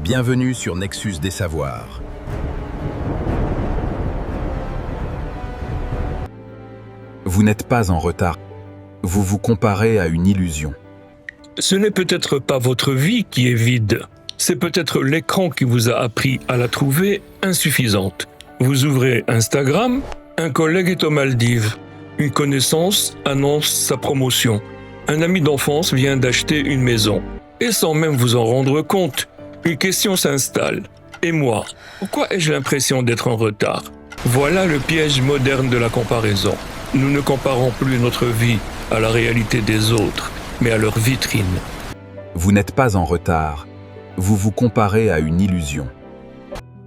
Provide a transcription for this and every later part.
Bienvenue sur Nexus des Savoirs. Vous n'êtes pas en retard. Vous vous comparez à une illusion. Ce n'est peut-être pas votre vie qui est vide. C'est peut-être l'écran qui vous a appris à la trouver insuffisante. Vous ouvrez Instagram, un collègue est aux Maldives. Une connaissance annonce sa promotion. Un ami d'enfance vient d'acheter une maison. Et sans même vous en rendre compte, une question s'installe. Et moi, pourquoi ai-je l'impression d'être en retard ? Voilà le piège moderne de la comparaison. Nous ne comparons plus notre vie à la réalité des autres, mais à leur vitrine. Vous n'êtes pas en retard. Vous vous comparez à une illusion.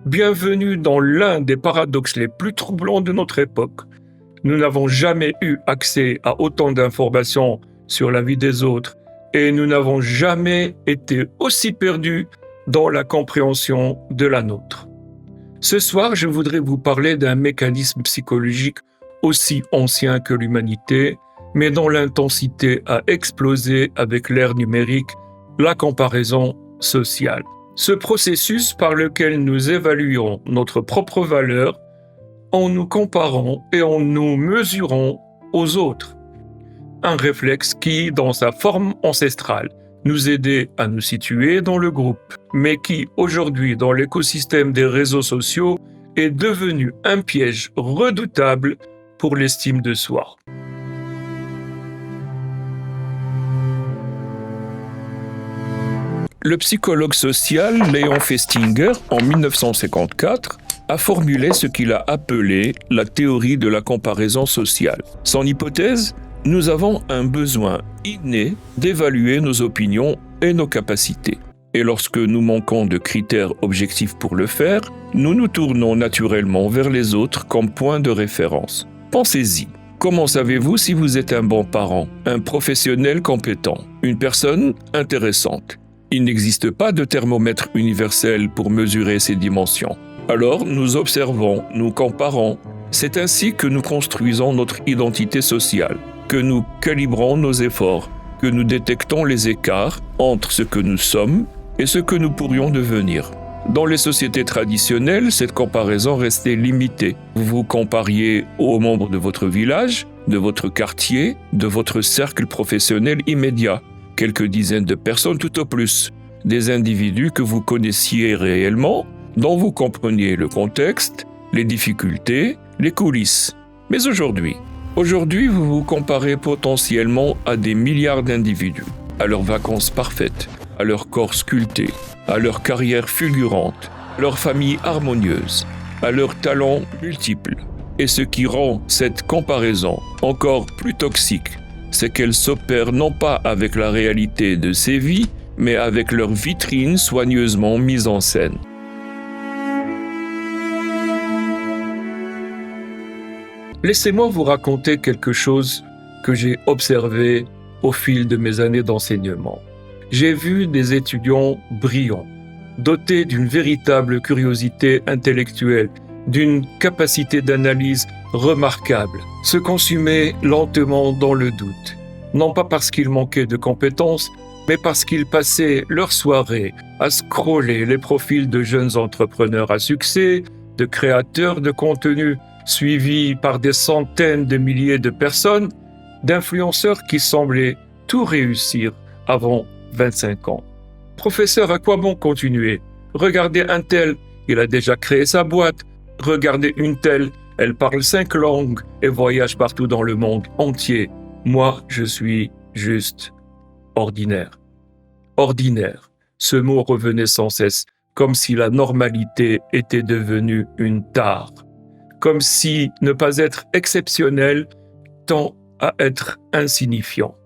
Bienvenue dans l'un des paradoxes les plus troublants de notre époque. Nous n'avons jamais eu accès à autant d'informations sur la vie des autres et nous n'avons jamais été aussi perdus dans la compréhension de la nôtre. Ce soir, je voudrais vous parler d'un mécanisme psychologique aussi ancien que l'humanité, mais dont l'intensité a explosé avec l'ère numérique, la comparaison sociale. Ce processus par lequel nous évaluons notre propre valeur en nous comparant et en nous mesurant aux autres. Un réflexe qui, dans sa forme ancestrale, nous aidait à nous situer dans le groupe, mais qui, aujourd'hui, dans l'écosystème des réseaux sociaux, est devenu un piège redoutable pour l'estime de soi. Le psychologue social Léon Festinger, en 1954, a formulé ce qu'il a appelé la théorie de la comparaison sociale. Son hypothèse : nous avons un besoin inné d'évaluer nos opinions et nos capacités. Et lorsque nous manquons de critères objectifs pour le faire, nous nous tournons naturellement vers les autres comme point de référence. Pensez-y. Comment savez-vous si vous êtes un bon parent, un professionnel compétent, une personne intéressante ? Il n'existe pas de thermomètre universel pour mesurer ces dimensions. Alors, nous observons, nous comparons. C'est ainsi que nous construisons notre identité sociale, que nous calibrons nos efforts, que nous détectons les écarts entre ce que nous sommes et ce que nous pourrions devenir. Dans les sociétés traditionnelles, cette comparaison restait limitée. Vous vous compariez aux membres de votre village, de votre quartier, de votre cercle professionnel immédiat. Quelques dizaines de personnes tout au plus. Des individus que vous connaissiez réellement, dont vous compreniez le contexte, les difficultés, les coulisses. Mais aujourd'hui, vous vous comparez potentiellement à des milliards d'individus, à leurs vacances parfaites, à leur corps sculpté, à leur carrière fulgurante, à leur famille harmonieuse, à leurs talents multiples. Et ce qui rend cette comparaison encore plus toxique, c'est qu'elle s'opère non pas avec la réalité de ces vies, mais avec leur vitrine soigneusement mise en scène. Laissez-moi vous raconter quelque chose que j'ai observé au fil de mes années d'enseignement. J'ai vu des étudiants brillants, dotés d'une véritable curiosité intellectuelle, d'une capacité d'analyse remarquable, se consumer lentement dans le doute. Non pas parce qu'ils manquaient de compétences, mais parce qu'ils passaient leur soirée à scroller les profils de jeunes entrepreneurs à succès, de créateurs de contenu suivis par des centaines de milliers de personnes, d'influenceurs qui semblaient tout réussir avant 25 ans. Professeur, à quoi bon continuer ? Regardez un tel, il a déjà créé sa boîte. Regardez une telle, elle parle 5 langues et voyage partout dans le monde entier. Moi, je suis juste ordinaire. Ordinaire. Ce mot revenait sans cesse, comme si la normalité était devenue une tare. Comme si ne pas être exceptionnel tend à être insignifiant.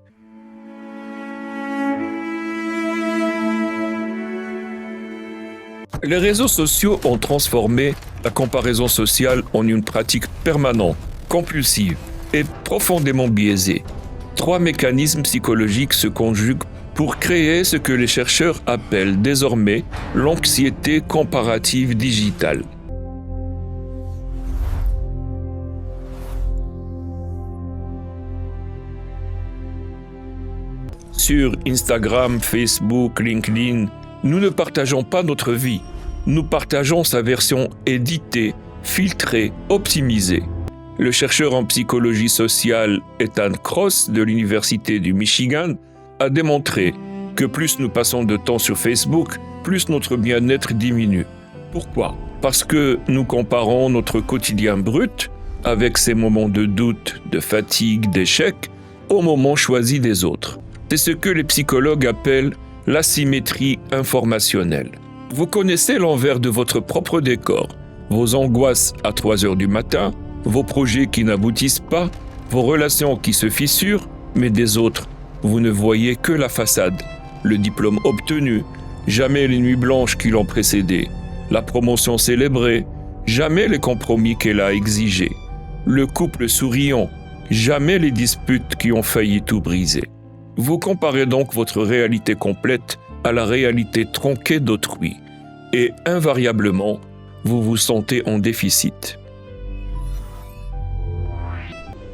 Les réseaux sociaux ont transformé la comparaison sociale en une pratique permanente, compulsive et profondément biaisée. 3 mécanismes psychologiques se conjuguent pour créer ce que les chercheurs appellent désormais l'anxiété comparative digitale. Sur Instagram, Facebook, LinkedIn, Nous ne partageons pas notre vie, nous partageons sa version éditée, filtrée, optimisée. Le chercheur en psychologie sociale Ethan Kross de l'Université du Michigan a démontré que plus nous passons de temps sur Facebook, plus notre bien-être diminue. Pourquoi ? Parce que nous comparons notre quotidien brut, avec ses moments de doute, de fatigue, d'échec, aux moments choisis des autres. C'est ce que les psychologues appellent l'asymétrie informationnelle. Vous connaissez l'envers de votre propre décor, vos angoisses à 3 heures du matin, vos projets qui n'aboutissent pas, vos relations qui se fissurent, mais des autres, vous ne voyez que la façade, le diplôme obtenu, jamais les nuits blanches qui l'ont précédé, la promotion célébrée, jamais les compromis qu'elle a exigés, le couple souriant, jamais les disputes qui ont failli tout briser. Vous comparez donc votre réalité complète à la réalité tronquée d'autrui, et invariablement, vous vous sentez en déficit.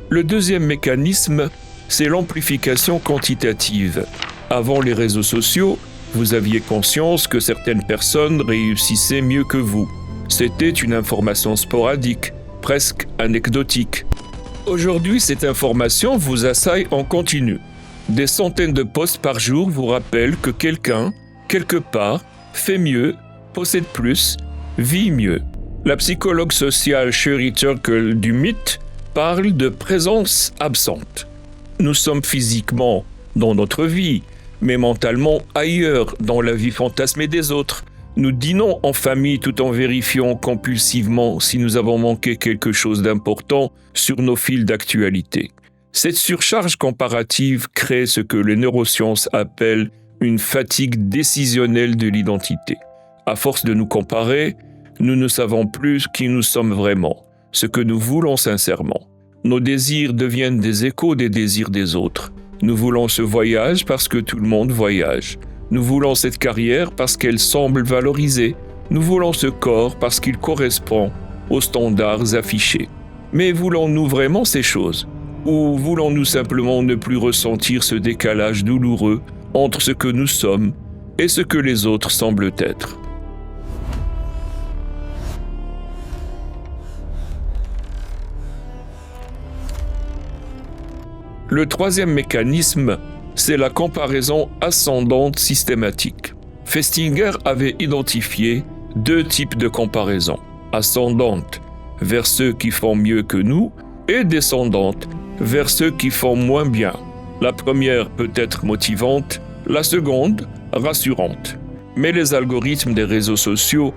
Le deuxième mécanisme, c'est l'amplification quantitative. Avant les réseaux sociaux, vous aviez conscience que certaines personnes réussissaient mieux que vous. C'était une information sporadique, presque anecdotique. Aujourd'hui, cette information vous assaille en continu. Des centaines de posts par jour vous rappellent que quelqu'un, quelque part, fait mieux, possède plus, vit mieux. La psychologue sociale Sherry Turkle du MIT parle de présence absente. Nous sommes physiquement dans notre vie, mais mentalement ailleurs dans la vie fantasmée des autres. Nous dînons en famille tout en vérifiant compulsivement si nous avons manqué quelque chose d'important sur nos fils d'actualité. Cette surcharge comparative crée ce que les neurosciences appellent une fatigue décisionnelle de l'identité. À force de nous comparer, nous ne savons plus qui nous sommes vraiment, ce que nous voulons sincèrement. Nos désirs deviennent des échos des désirs des autres. Nous voulons ce voyage parce que tout le monde voyage. Nous voulons cette carrière parce qu'elle semble valorisée. Nous voulons ce corps parce qu'il correspond aux standards affichés. Mais voulons-nous vraiment ces choses ? Ou voulons-nous simplement ne plus ressentir ce décalage douloureux entre ce que nous sommes et ce que les autres semblent être ? Le troisième mécanisme, c'est la comparaison ascendante systématique. Festinger avait identifié 2 types de comparaison, ascendante vers ceux qui font mieux que nous et descendante vers ceux qui font moins bien. La première peut être motivante, la seconde rassurante. Mais les algorithmes des réseaux sociaux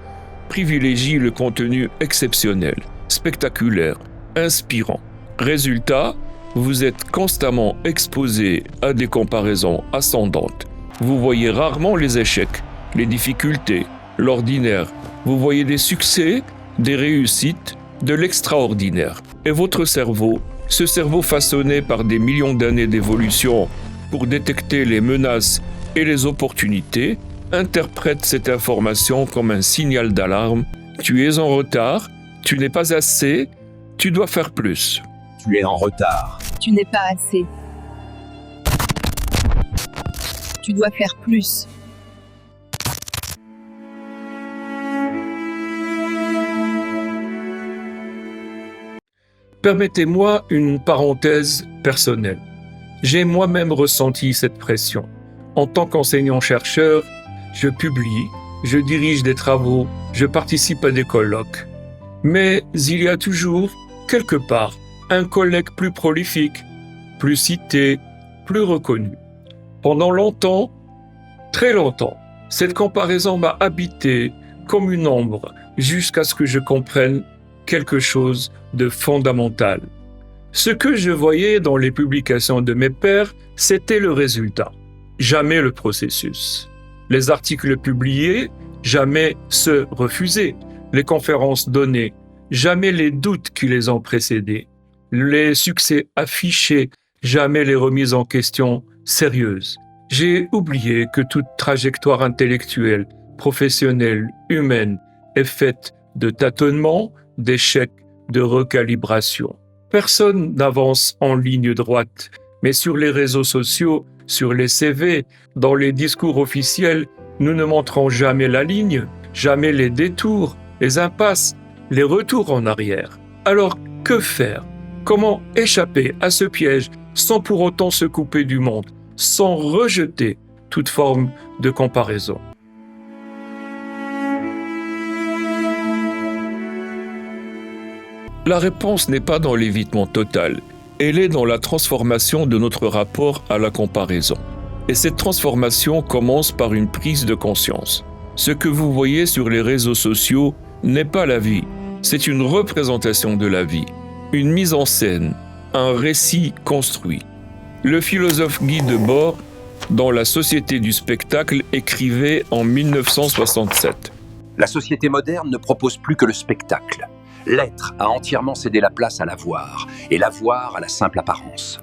privilégient le contenu exceptionnel, spectaculaire, inspirant. Résultat, vous êtes constamment exposé à des comparaisons ascendantes. Vous voyez rarement les échecs, les difficultés, l'ordinaire. Vous voyez des succès, des réussites, de l'extraordinaire. Et votre cerveau, ce cerveau façonné par des millions d'années d'évolution pour détecter les menaces et les opportunités, interprète cette information comme un signal d'alarme. Tu es en retard, tu n'es pas assez, tu dois faire plus. Tu es en retard. Tu n'es pas assez. Tu dois faire plus. Permettez-moi une parenthèse personnelle. J'ai moi-même ressenti cette pression. En tant qu'enseignant-chercheur, je publie, je dirige des travaux, je participe à des colloques. Mais il y a toujours, quelque part, un collègue plus prolifique, plus cité, plus reconnu. Pendant longtemps, très longtemps, cette comparaison m'a habité comme une ombre jusqu'à ce que je comprenne quelque chose de fondamental. Ce que je voyais dans les publications de mes pairs, c'était le résultat, jamais le processus. Les articles publiés, jamais ceux refusés. Les conférences données, jamais les doutes qui les ont précédés. Les succès affichés, jamais les remises en question sérieuses. J'ai oublié que toute trajectoire intellectuelle, professionnelle, humaine est faite de tâtonnements, d'échecs, de recalibration. Personne n'avance en ligne droite, mais sur les réseaux sociaux, sur les CV, dans les discours officiels, Nous ne montrons jamais la ligne, jamais les détours, les impasses, les retours en arrière. Alors, que faire? Comment échapper à ce piège sans pour autant se couper du monde, sans rejeter toute forme de comparaison? La réponse n'est pas dans l'évitement total, elle est dans la transformation de notre rapport à la comparaison. Et cette transformation commence par une prise de conscience. Ce que vous voyez sur les réseaux sociaux n'est pas la vie, c'est une représentation de la vie, une mise en scène, un récit construit. Le philosophe Guy Debord, dans La Société du spectacle, écrivait en 1967 : La société moderne ne propose plus que le spectacle. L'être a entièrement cédé la place à l'avoir, et l'avoir à la simple apparence.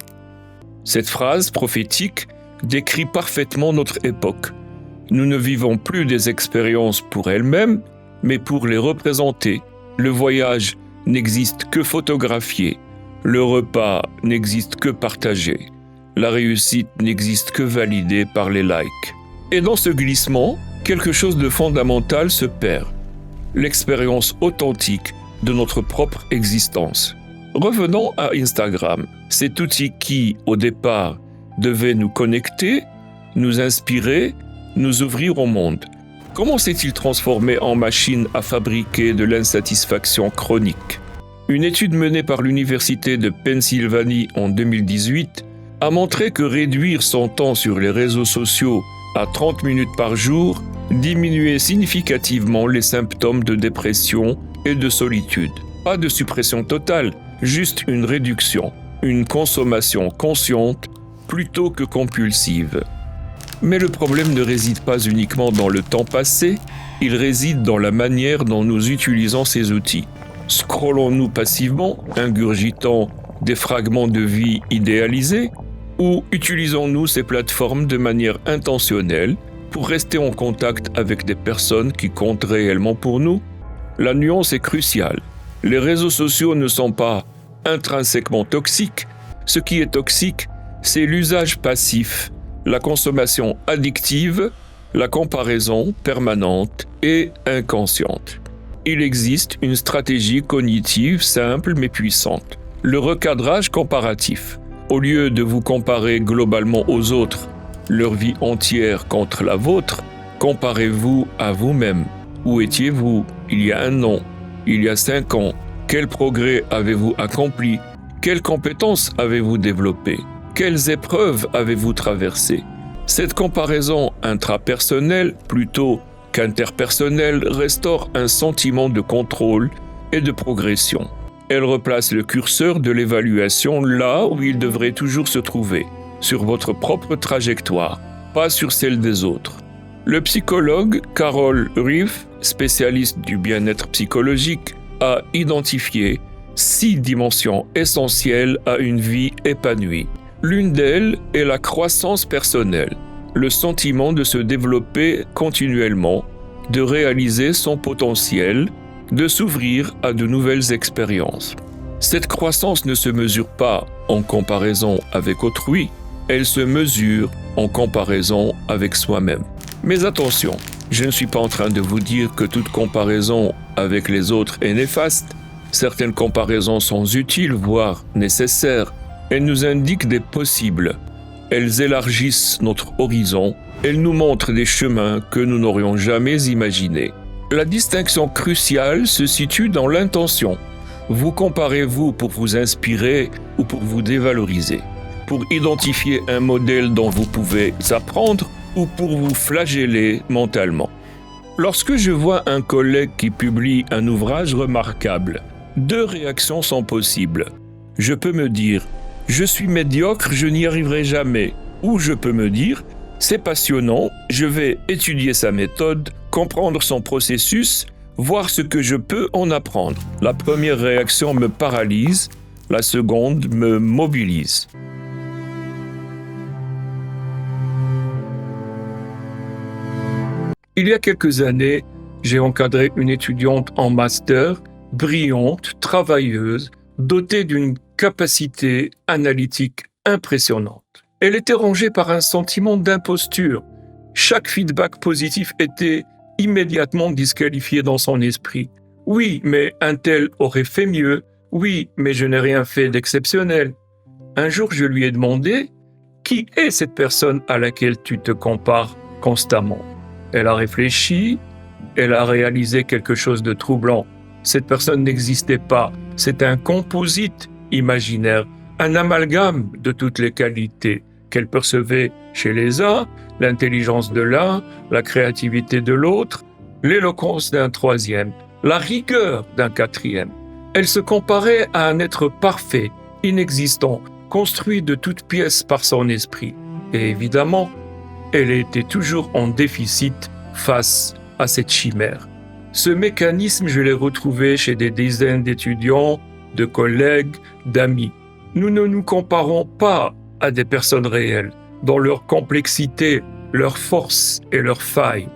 Cette phrase prophétique décrit parfaitement notre époque. Nous ne vivons plus des expériences pour elles-mêmes, mais pour les représenter. Le voyage n'existe que photographié. Le repas n'existe que partagé. La réussite n'existe que validée par les likes. Et dans ce glissement, quelque chose de fondamental se perd. L'expérience authentique de notre propre existence. Revenons à Instagram, cet outil qui, au départ, devait nous connecter, nous inspirer, nous ouvrir au monde. Comment s'est-il transformé en machine à fabriquer de l'insatisfaction chronique? Une étude menée par l'Université de Pennsylvanie en 2018 a montré que réduire son temps sur les réseaux sociaux à 30 minutes par jour diminuait significativement les symptômes de dépression et de solitude. Pas de suppression totale, juste une réduction, une consommation consciente plutôt que compulsive. Mais le problème ne réside pas uniquement dans le temps passé, il réside dans la manière dont nous utilisons ces outils. Scrollons-nous passivement, ingurgitant des fragments de vie idéalisés, ou utilisons-nous ces plateformes de manière intentionnelle pour rester en contact avec des personnes qui comptent réellement pour nous? La nuance est cruciale. Les réseaux sociaux ne sont pas intrinsèquement toxiques. Ce qui est toxique, c'est l'usage passif, la consommation addictive, la comparaison permanente et inconsciente. Il existe une stratégie cognitive simple mais puissante, le recadrage comparatif. Au lieu de vous comparer globalement aux autres, leur vie entière contre la vôtre, comparez-vous à vous-même. Où étiez-vous il y a 1 an, il y a 5 ans? Quels progrès avez-vous accomplis? Quelles compétences avez-vous développées? Quelles épreuves avez-vous traversées? Cette comparaison intrapersonnelle, plutôt qu'interpersonnelle, restaure un sentiment de contrôle et de progression. Elle replace le curseur de l'évaluation là où il devrait toujours se trouver, sur votre propre trajectoire, pas sur celle des autres. Le psychologue Carol Reeve, spécialiste du bien-être psychologique, a identifié 6 dimensions essentielles à une vie épanouie. L'une d'elles est la croissance personnelle, le sentiment de se développer continuellement, de réaliser son potentiel, de s'ouvrir à de nouvelles expériences. Cette croissance ne se mesure pas en comparaison avec autrui, elle se mesure en comparaison avec soi-même. Mais attention, je ne suis pas en train de vous dire que toute comparaison avec les autres est néfaste. Certaines comparaisons sont utiles, voire nécessaires. Elles nous indiquent des possibles. Elles élargissent notre horizon. Elles nous montrent des chemins que nous n'aurions jamais imaginés. La distinction cruciale se situe dans l'intention. Vous comparez-vous pour vous inspirer ou pour vous dévaloriser? Pour identifier un modèle dont vous pouvez apprendre ou pour vous flageller mentalement? Lorsque je vois un collègue qui publie un ouvrage remarquable, 2 réactions sont possibles. Je peux me dire « je suis médiocre, je n'y arriverai jamais » ou je peux me dire « c'est passionnant, je vais étudier sa méthode, comprendre son processus, voir ce que je peux en apprendre ». La première réaction me paralyse, la seconde me mobilise. Il y a quelques années, j'ai encadré une étudiante en master, brillante, travailleuse, dotée d'une capacité analytique impressionnante. Elle était rongée par un sentiment d'imposture. Chaque feedback positif était immédiatement disqualifié dans son esprit. Oui, mais un tel aurait fait mieux. Oui, mais je n'ai rien fait d'exceptionnel. Un jour, je lui ai demandé « Qui est cette personne à laquelle tu te compares constamment ?» Elle a réfléchi, elle a réalisé quelque chose de troublant. Cette personne n'existait pas, c'est un composite imaginaire, un amalgame de toutes les qualités qu'elle percevait chez les uns, l'intelligence de l'un, la créativité de l'autre, l'éloquence d'un troisième, la rigueur d'un quatrième. Elle se comparait à un être parfait, inexistant, construit de toutes pièces par son esprit. Et évidemment, elle était toujours en déficit face à cette chimère. Ce mécanisme, je l'ai retrouvé chez des dizaines d'étudiants, de collègues, d'amis. Nous ne nous comparons pas à des personnes réelles, dans leur complexité, leurs forces et leurs failles.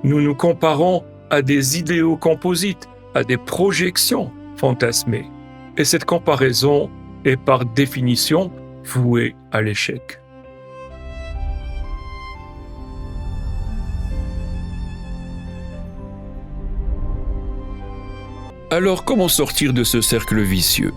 Nous nous comparons à des idéaux composites, à des projections fantasmées. Et cette comparaison est par définition vouée à l'échec. Alors, comment sortir de ce cercle vicieux ?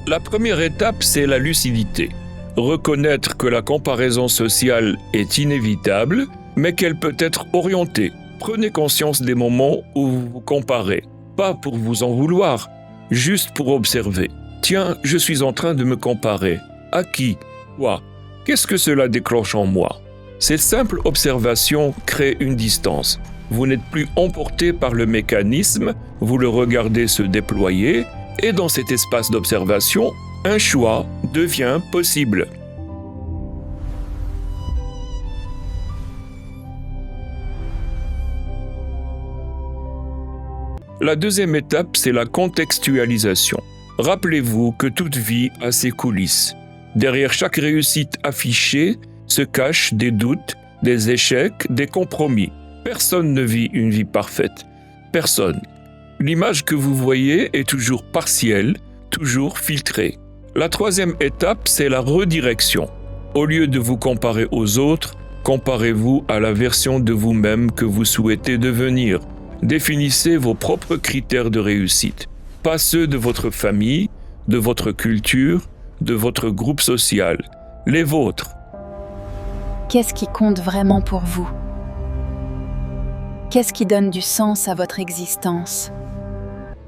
La première étape, c'est la lucidité. Reconnaître que la comparaison sociale est inévitable, mais qu'elle peut être orientée. Prenez conscience des moments où vous vous comparez. Pas pour vous en vouloir, juste pour observer. Tiens, je suis en train de me comparer. À qui ? Quoi ? Qu'est-ce que cela déclenche en moi ? Cette simple observation crée une distance. Vous n'êtes plus emporté par le mécanisme, vous le regardez se déployer, et dans cet espace d'observation, un choix devient possible. La deuxième étape, c'est la contextualisation. Rappelez-vous que toute vie a ses coulisses. Derrière chaque réussite affichée se cachent des doutes, des échecs, des compromis. Personne ne vit une vie parfaite. Personne. L'image que vous voyez est toujours partielle, toujours filtrée. La troisième étape, c'est la redirection. Au lieu de vous comparer aux autres, comparez-vous à la version de vous-même que vous souhaitez devenir. Définissez vos propres critères de réussite, pas ceux de votre famille, de votre culture, de votre groupe social, les vôtres. Qu'est-ce qui compte vraiment pour vous ? Qu'est-ce qui donne du sens à votre existence ?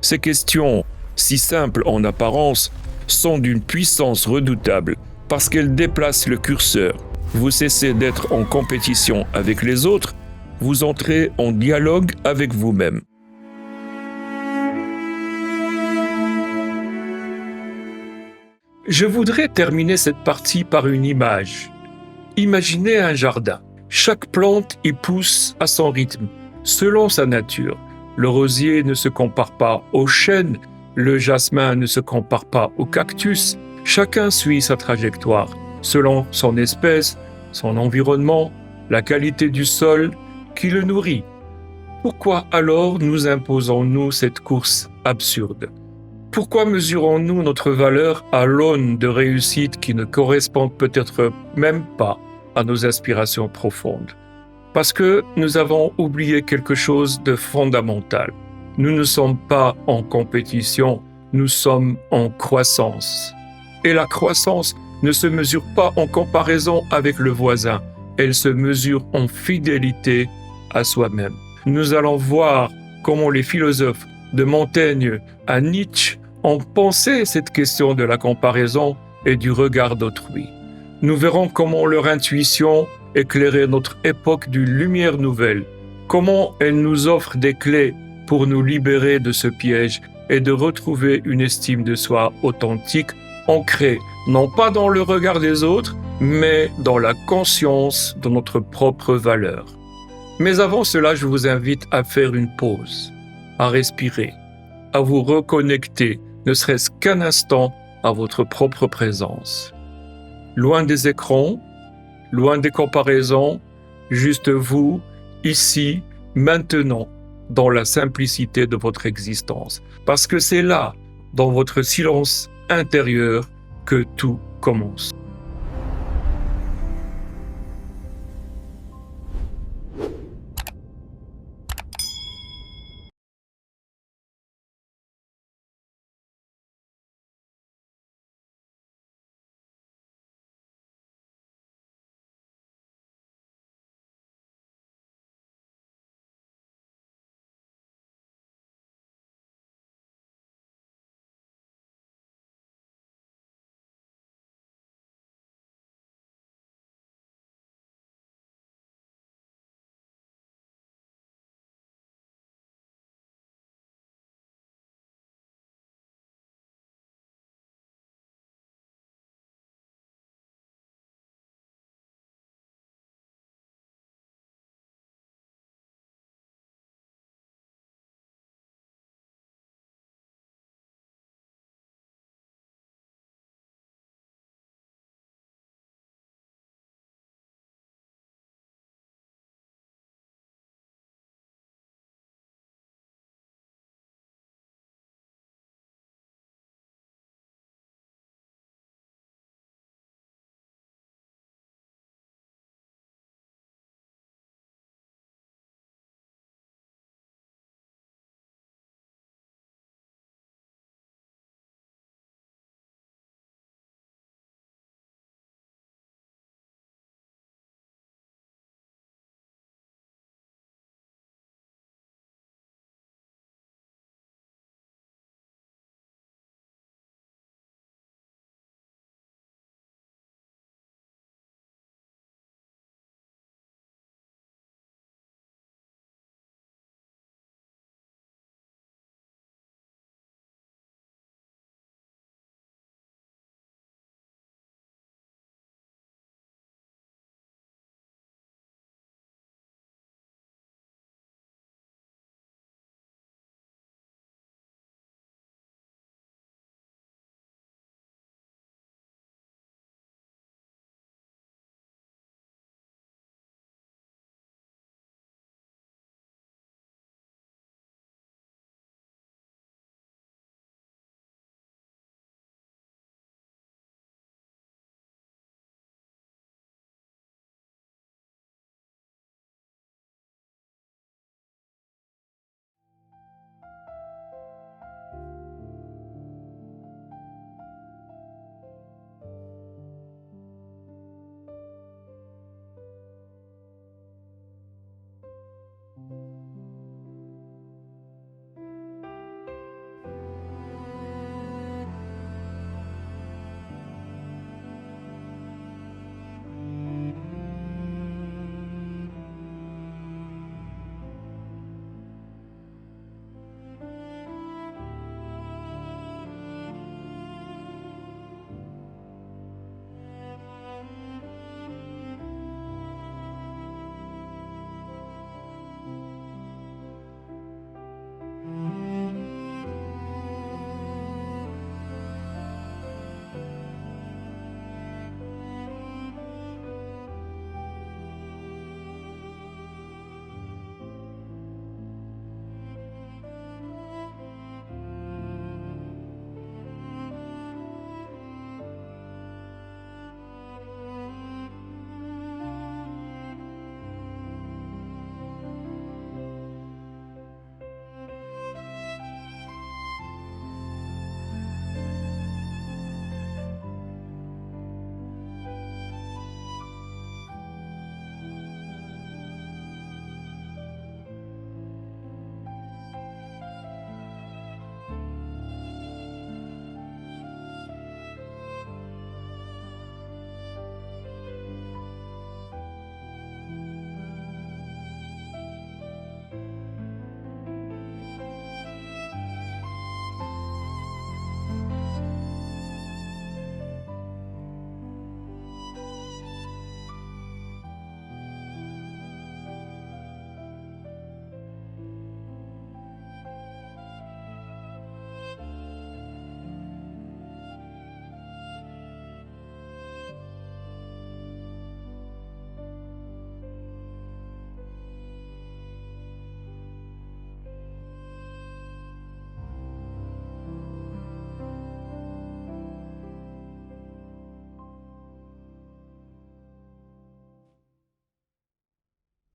Ces questions, si simples en apparence, sont d'une puissance redoutable parce qu'elles déplacent le curseur. Vous cessez d'être en compétition avec les autres, vous entrez en dialogue avec vous-même. Je voudrais terminer cette partie par une image. Imaginez un jardin. Chaque plante y pousse à son rythme, selon sa nature. Le rosier ne se compare pas au chêne, le jasmin ne se compare pas au cactus. Chacun suit sa trajectoire, selon son espèce, son environnement, la qualité du sol qui le nourrit. Pourquoi alors nous imposons-nous cette course absurde ? Pourquoi mesurons-nous notre valeur à l'aune de réussites qui ne correspondent peut-être même pas à nos aspirations profondes ? Parce que nous avons oublié quelque chose de fondamental. Nous ne sommes pas en compétition, nous sommes en croissance. Et la croissance ne se mesure pas en comparaison avec le voisin, elle se mesure en fidélité à soi-même. Nous allons voir comment les philosophes de Montaigne à Nietzsche ont pensé cette question de la comparaison et du regard d'autrui. Nous verrons comment leur intuition éclairait notre époque d'une lumière nouvelle, comment elle nous offre des clés pour nous libérer de ce piège et de retrouver une estime de soi authentique, ancrée non pas dans le regard des autres, mais dans la conscience de notre propre valeur. Mais avant cela, je vous invite à faire une pause, à respirer, à vous reconnecter, ne serait-ce qu'un instant, à votre propre présence. Loin des écrans, loin des comparaisons, juste vous, ici, maintenant, dans la simplicité de votre existence. Parce que c'est là, dans votre silence intérieur, que tout commence.